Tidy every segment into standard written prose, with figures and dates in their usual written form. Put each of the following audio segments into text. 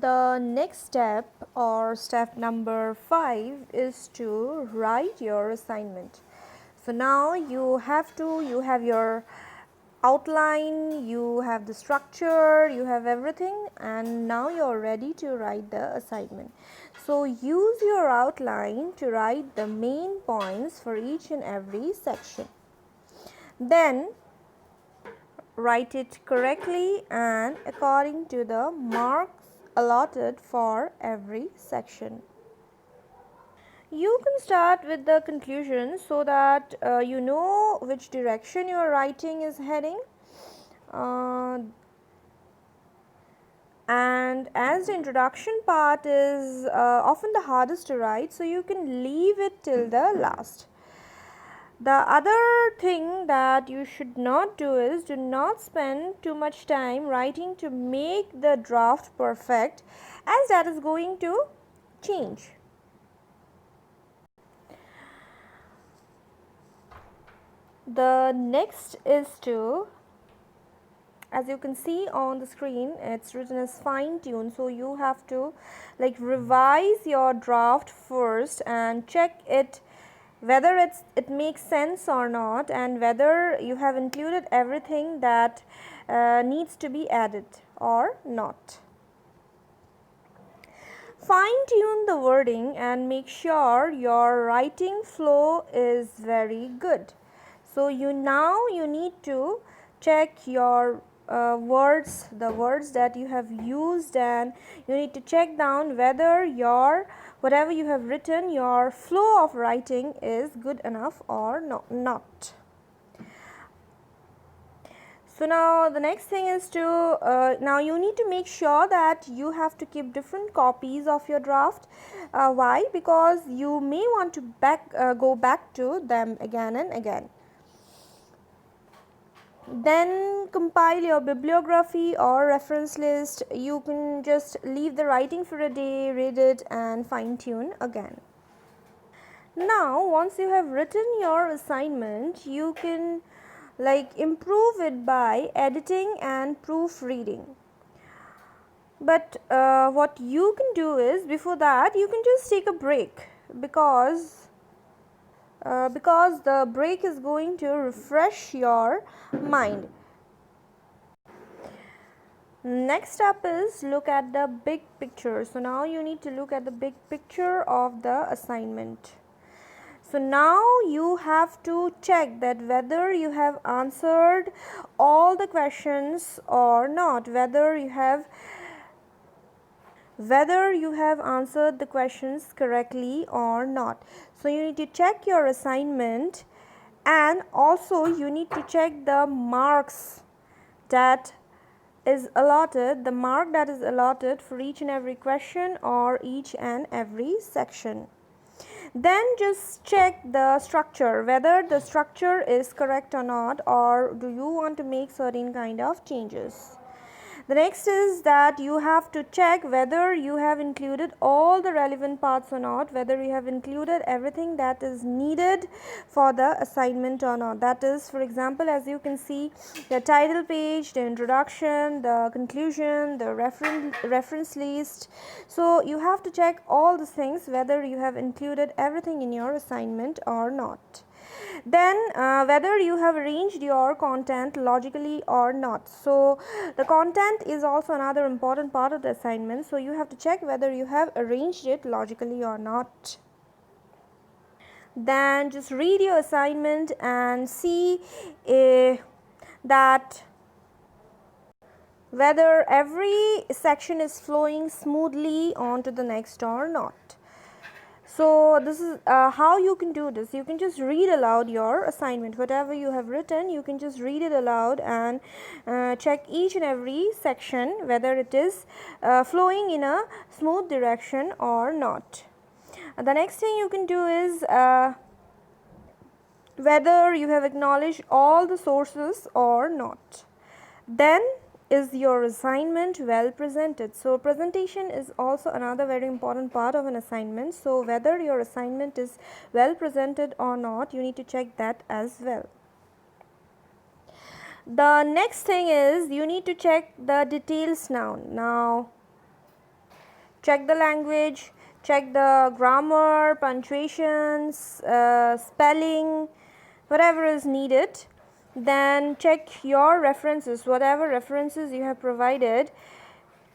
The next step or step number 5 is to write your assignment. So now you have your outline, you have the structure, you have everything, and now you're ready to write the assignment. So use your outline to write the main points for each and every section. Then write it correctly and according to the marks allotted for every section. You can start with the conclusion so that you know which direction your writing is heading. And as the introduction part is often the hardest to write, so you can leave it till the last. The other thing that you should not do is do not spend too much time writing to make the draft perfect, as that is going to change. The next is to, as you can see on the screen, it's written as fine tune, so you have to revise your draft first and check it whether it makes sense or not, and whether you have included everything that needs to be added or not. Fine tune the wording and make sure your writing flow is very good. So you need to check your words, the words that you have used, and you need to check down whether whatever you have written, your flow of writing is good enough or not. So now the next thing is to, now you need to make sure that you have to keep different copies of your draft. Why? Because you may want to go back to them again and again. Then compile your bibliography or reference list. You can just leave the writing for a day, read it and fine tune again. Now once you have written your assignment, you can improve it by editing and proofreading. But what you can do is, before that you can just take a break, because the break is going to refresh your mind. Next up is look at the big picture. So now you need to look at the big picture of the assignment. So now you have to check that whether you have answered all the questions or not, whether you have answered the questions correctly or not. So you need to check your assignment, and also you need to check the marks that is allotted, for each and every question or each and every section. Then just check the structure, whether the structure is correct or not, or do you want to make certain kind of changes. The next is that you have to check whether you have included all the relevant parts or not, whether you have included everything that is needed for the assignment or not. That is, for example, as you can see, the title page, the introduction, the conclusion, the reference list. So you have to check all these things, whether you have included everything in your assignment or not. Then whether you have arranged your content logically or not. So the content is also another important part of the assignment, so you have to check whether you have arranged it logically or not. Then just read your assignment and see that whether every section is flowing smoothly on to the next or not. So this is how you can do this. You can just read aloud your assignment. Whatever you have written, you can just read it aloud and check each and every section whether it is flowing in a smooth direction or not. The next thing you can do is whether you have acknowledged all the sources or not. Then is your assignment well presented? So presentation is also another very important part of an assignment. So whether your assignment is well presented or not, you need to check that as well. The next thing is you need to check the details now. check the language, check the grammar, punctuations, spelling, whatever is needed. Then check your references, whatever references you have provided,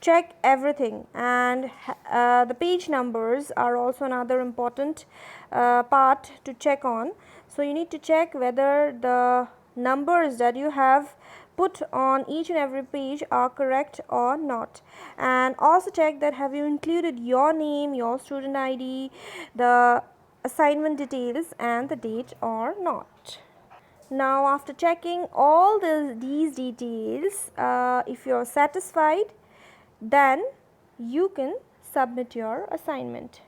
check everything. And the page numbers are also another important part to check on. So you need to check whether the numbers that you have put on each and every page are correct or not. And also check that have you included your name, your student ID, the assignment details and the date or not. Now after checking all these details, if you are satisfied, then you can submit your assignment.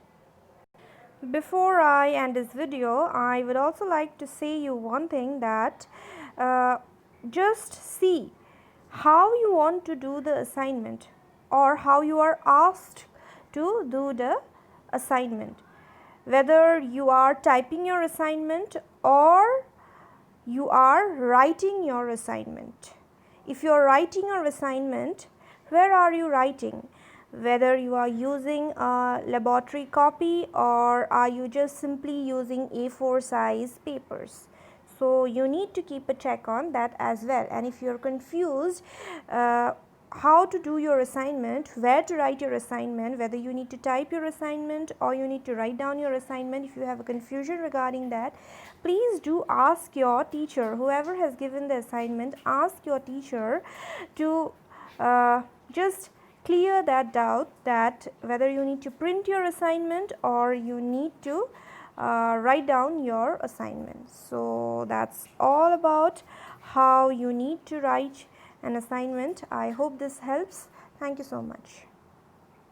Before I end this video, I would also like to say you one thing, that just see how you want to do the assignment or how you are asked to do the assignment. Whether you are typing your assignment or you are writing your assignment. If you are writing your assignment, where are you writing? Whether you are using a laboratory copy or are you just simply using A4 size papers. So you need to keep a check on that as well. And if you are confused how to do your assignment, where to write your assignment, whether you need to type your assignment or you need to write down your assignment, if you have a confusion regarding that, please do ask your teacher. Whoever has given the assignment, ask your teacher to just clear that doubt, that whether you need to print your assignment or you need to write down your assignment. So that's all about how you need to write an assignment. I hope this helps. Thank you so much.